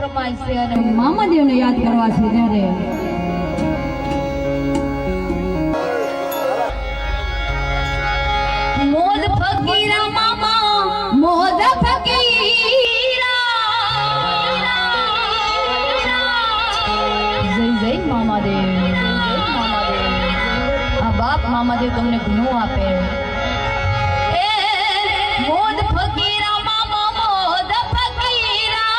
ફરમાઈશ છે અને મામાદેવને યાદ કરવા છે ત્યારે મોદ ફકીરા મામા મોદ ફકીરા જય જય મામાદેવ આ બાપ મામાદેવ તમને ઘણું આપે મોદ ફકીરા મામા મોદ ફકીરા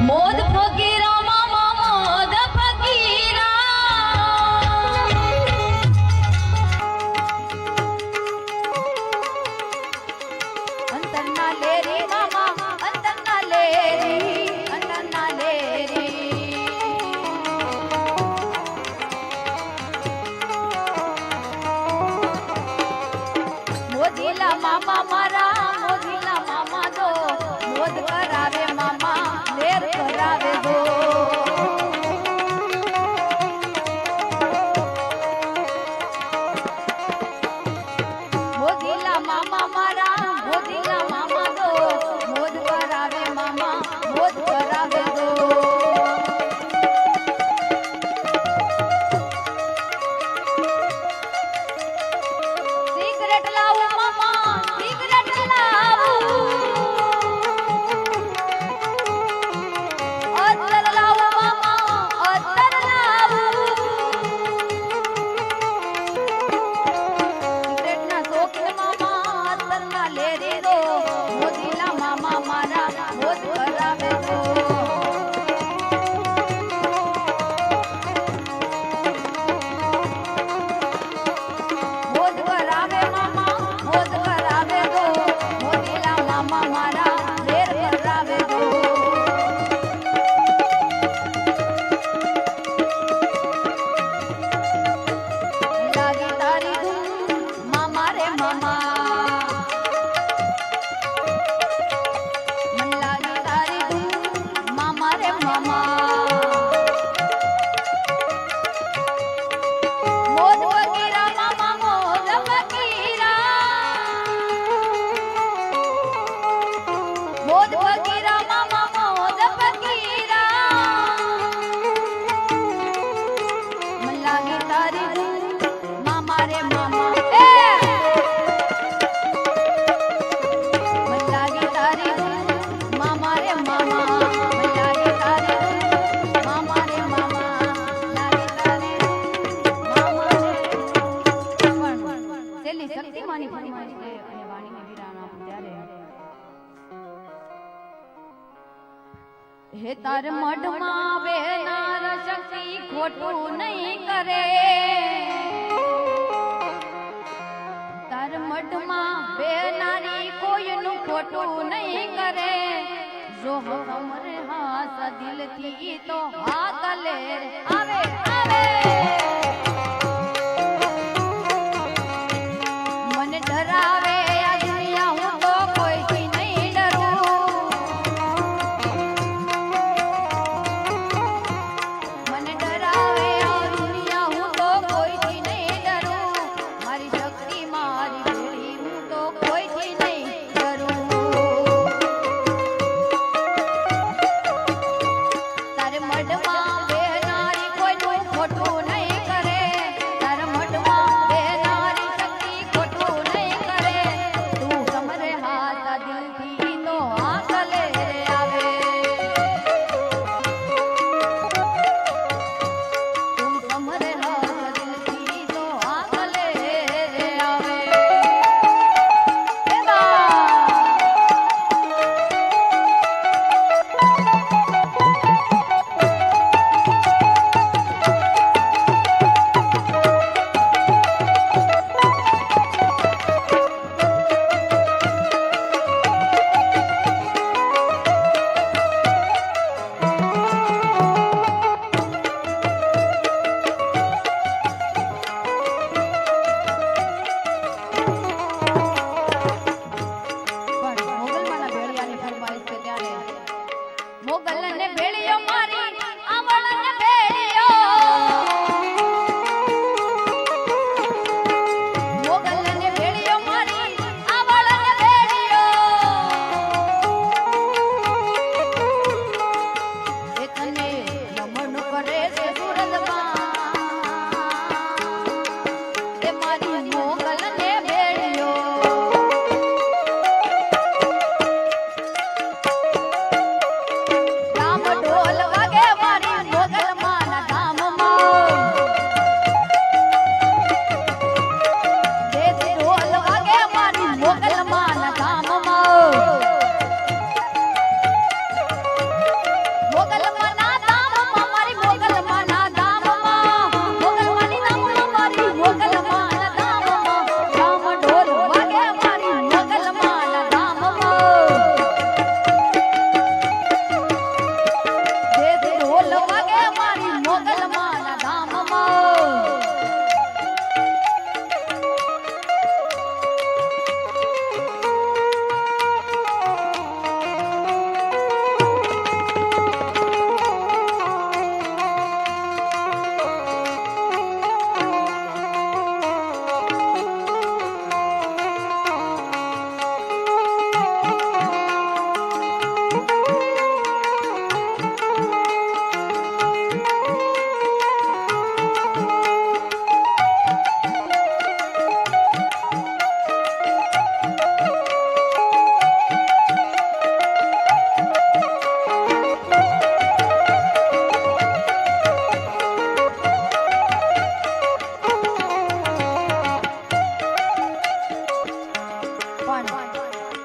મોદ ફકીરા મામા મોદ ફકીરા અંતરના લેરી મામા અંતરના લેરી અંતરના લેરી મોદીલા મામા મારા મોદીલા મામા દો મોદ કરાવે મામા લેર કરાવે દો મોદીલા મામા મારા મોદીલા મામા દો મોદ કરાવે મામા મોદ કરાવે દો સિગરેટ લાવો મામા સિગરેટ લાવો અત્તર લાવો મામા અત્તર લાવો સિગરેટના શોખીન મામા અત્તરના લેરી દો મોદીલા મામા મારા મોદ કરાવે દો મોદ કરાવે મામા મોદ કરાવે દો મોદીલા મામા મારા લેર કરાવે દો લાગી તારી ધૂમ મામા રે મામા મન લાગી તારી ધૂમ મામા રે મામા મોદ ફકીરા મામા મોદ ફકીરા મોદ ફકીરા મામા મોદ ફકીરા મન લાગી તારી ધૂમ મામા રે મામા મન લાગી તારી ધૂમ મામા રે મામા મન લાગી તારી ધૂમ મામા રે મામા લાગી તારી ધૂમ મામા રે પણ છેલ્લી શક્તિમાની ફરમાઈશ છે અને વાણીને વિરામ આપું ત્યારે હે તાર મઢમાં બેનાર શક્તિ ખોટું નહીં કરે તાર મઢમાં બેનારી કોઈનું ખોટું નહીં કરે જો હમરે હાથ દિલથી તો હાથ લે આવે આવે મને ડરાવે આ દુનિયા હું તો કોઈથી નહીં ડરું મને ડરાવે આ દુનિયા હું તો કોઈથી નહીં ડરું મારી શક્તિ મારી ભેળી હું તો કોઈથી નહીં ડરું તારે મઢમાં બેનારી કોઈનું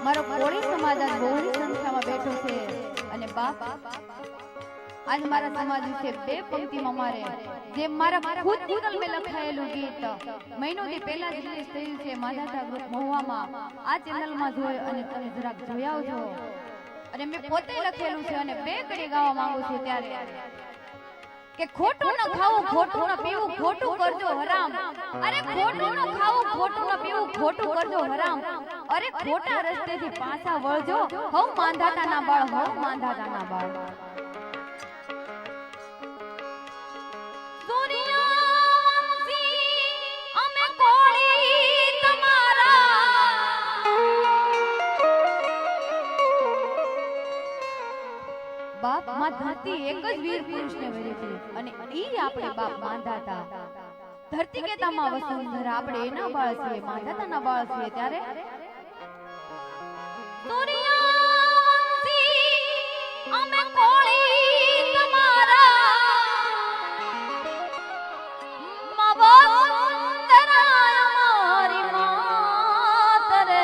મારો કોળી સમાજ આજ બહોળી સંખ્યામાં બેઠો છે અને બાપ આજ મારા સમાજ વિશે બે પંક્તિમાં મારે જે મારા ખુદની કલમે લખાયેલું ગીત મહિનોથી પહેલા જ રિલીઝ થયું છે માધાતા ગ્રુપ મહુવામાં આ ચેનલમાં જોઈ અને તમે જરાક જોઈ આવજો અને મેં પોતે લખેલું છે અને બે કડી ગાવા માંગુ છું ત્યારે કે ખોટું ન ખાવું ખોટું ન પીવું ખોટું કરજો હરામ અરે ખોટું ન ખાવું ખોટું ન પીવું ખોટું કરજો હરામ અરે ખોટા રસ્તેથી પાછા વળજો હવ માંધાતાના બાળ હવ માંધાતાના બાળ બાપ માં ધરતી એક જ વીર પુરુષને વરે છે અને ઈ આપણે બાપ માંધાતા ધરતી કેતામાં વસુંધરા આપણે એના બાળ છીએ માંધાતાના બાળ છીએ ત્યારે સૂર્યવંશી અમે કોળી તમારા મવસુંધરા અમારી માત રે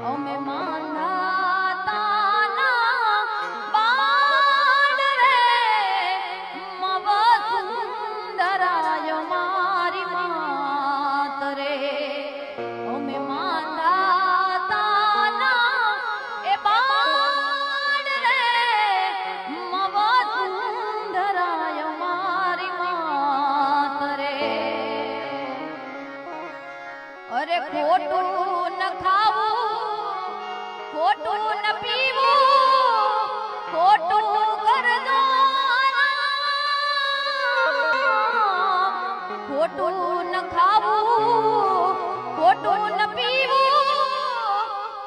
અમે અરે ખોટું ન ખાવું ખોટું ન પીવું ખોટું કરજો ખોટું ન ખાવું ખોટું ન પીવું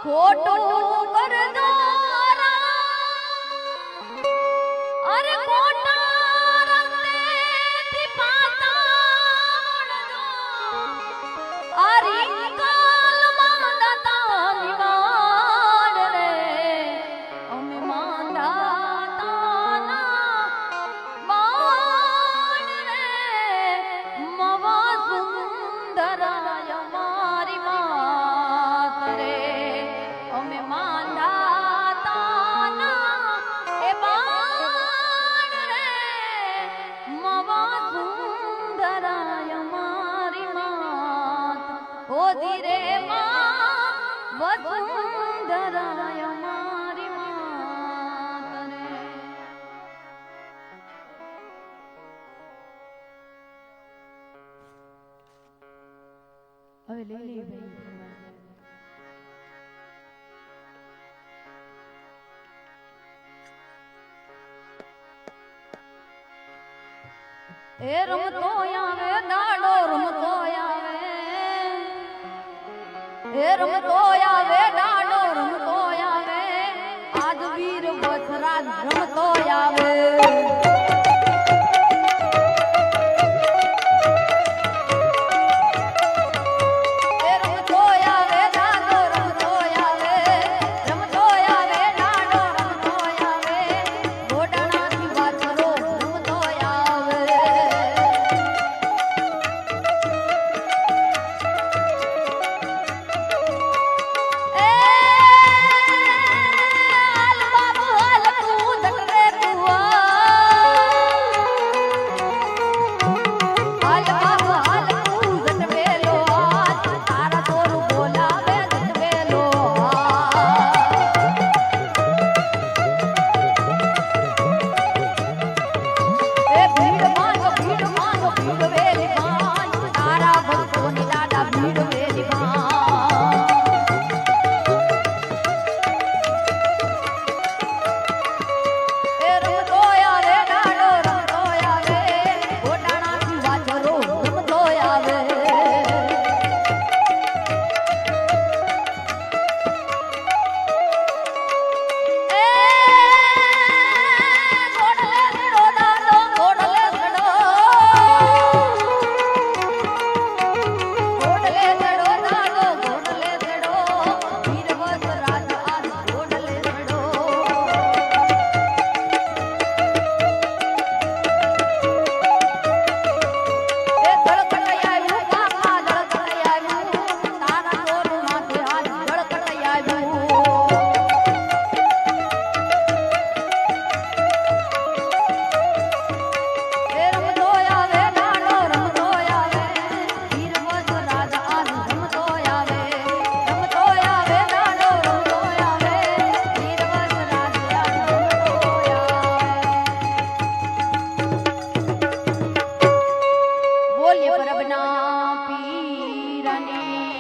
ખોટું કરજો અરે ખોટા રસ્તેથી પાછા વળજો અરે કાલ માંધાતાની વાડ રે અમે માંધાતાના વાડ રે મવા સુંદરાય મારી માત રે અમે માંધાતાના એ વાડ રે મવા સુંદરાય મારી માત ઓ ધીરે માં વસુંધરાય મારી માત રે હવે લઈ લે ભાઈ એ રમતો આવે દાડો રમતો આવે એ રમતો આવે દાડો રમતો આવે આજ વીર બસરાજ રમતો આવે એ ના પીરને